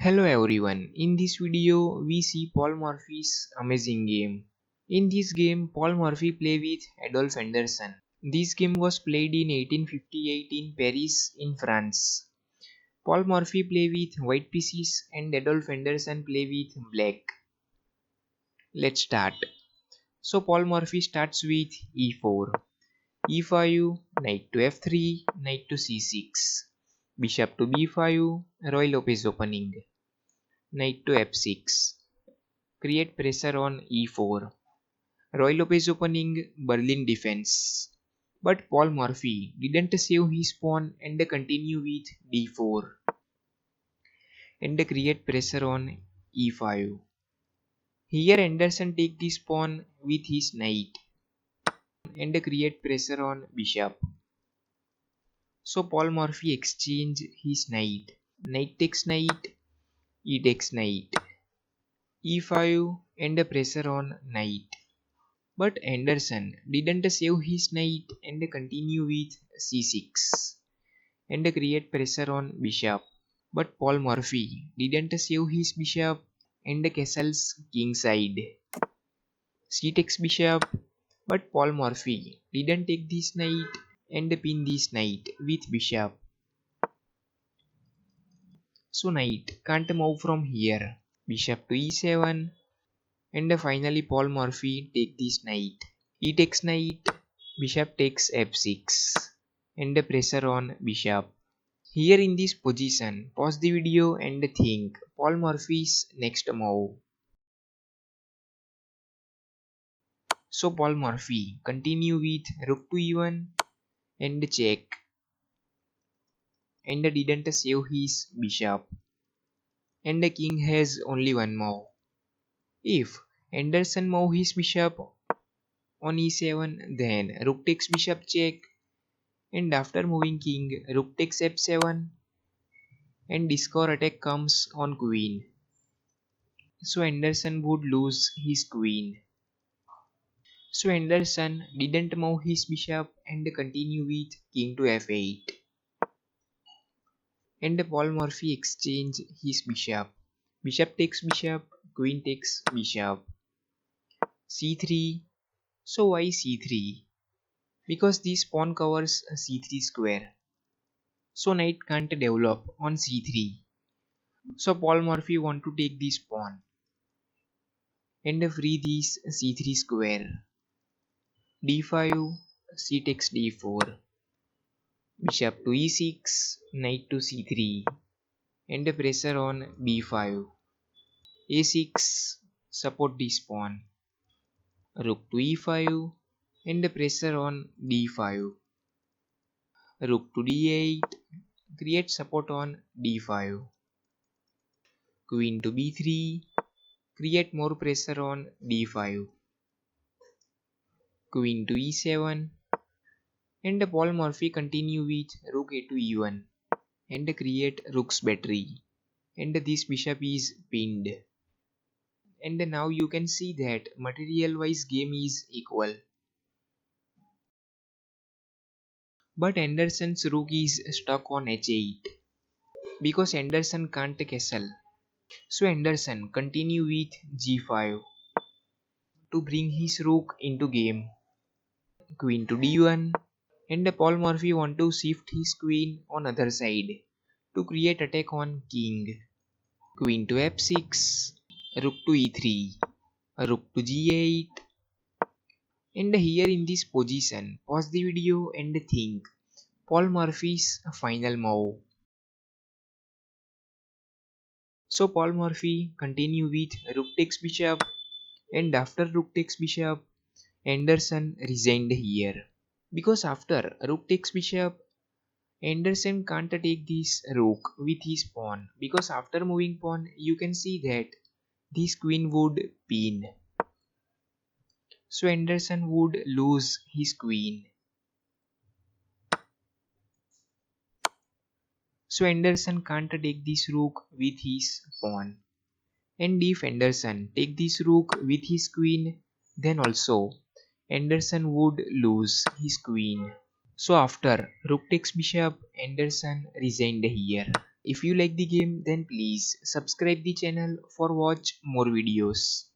Hello everyone, in this video we see Paul Morphy's amazing game. In this game, Paul Morphy play with Adolf Anderssen. This game was played in 1858 in Paris in France. Paul Morphy play with white pieces and Adolf Anderssen play with black. Let's start. So Paul Morphy starts with e4, e5, knight to f3, knight to c6, bishop to b5, Roy Lopez opening, knight to f6. Create pressure on e4. Roy Lopez opening, Berlin defense. But Paul Morphy didn't save his pawn and continue with d4 and create pressure on e5. Here Anderssen take this pawn with his knight and create pressure on bishop. So Paul Morphy exchange his knight. Knight takes knight, e takes knight, e5 and pressure on knight. But Anderssen didn't save his knight and continue with c6 and create pressure on bishop. But Paul Morphy didn't save his bishop and castles kingside. C takes bishop, but Paul Morphy didn't take this knight and pin this knight with bishop. So knight can't move from here. Bishop to e7 and finally Paul Morphy take this knight. E takes knight, bishop takes f6 and pressure on bishop. Here in this position, pause the video and think Paul Morphy's next move. So Paul Morphy continue with rook to e1 and check and didn't save his bishop and the king has only one move. If Anderssen move his bishop on e7, then rook takes bishop check and after moving king, rook takes f7 and discord attack comes on queen. So Anderssen would lose his queen. So Anderssen didn't move his bishop and continue with king to f8. And Paul Morphy exchange his bishop. Bishop takes bishop, queen takes bishop. c3. So why c3? Because this pawn covers c3 square. So knight can't develop on c3. So Paul Morphy want to take this pawn and free this c3 square. d5, c takes d4, bishop to e6, knight to c3 and pressure on b5, a6, support this pawn, rook to e5 and pressure on d5, rook to d8, create support on d5, queen to b3, create more pressure on d5, queen to e7 and Paul Morphy continue with rook a to e1 and create rook's battery and this bishop is pinned. And now you can see that material wise game is equal. But Anderssen's rook is stuck on h8 because Anderssen can't castle. So Anderssen continue with g5 to bring his rook into game. Queen to d1 and Paul Morphy want to shift his queen on other side to create attack on king. Queen to f6, rook to e3, rook to g8 and here in this position pause the video and think Paul Morphy's final move. So Paul Morphy continue with rook takes bishop and after rook takes bishop Anderssen resigned here because after rook takes bishop Anderssen can't take this rook with his pawn because after moving pawn you can see that this queen would pin. So Anderssen would lose his queen. So Anderssen can't take this rook with his pawn. And if Anderssen take this rook with his queen, then also Anderssen would lose his queen. So after rook takes bishop, Anderssen resigned here. If you like the game, then please subscribe the channel for watch more videos.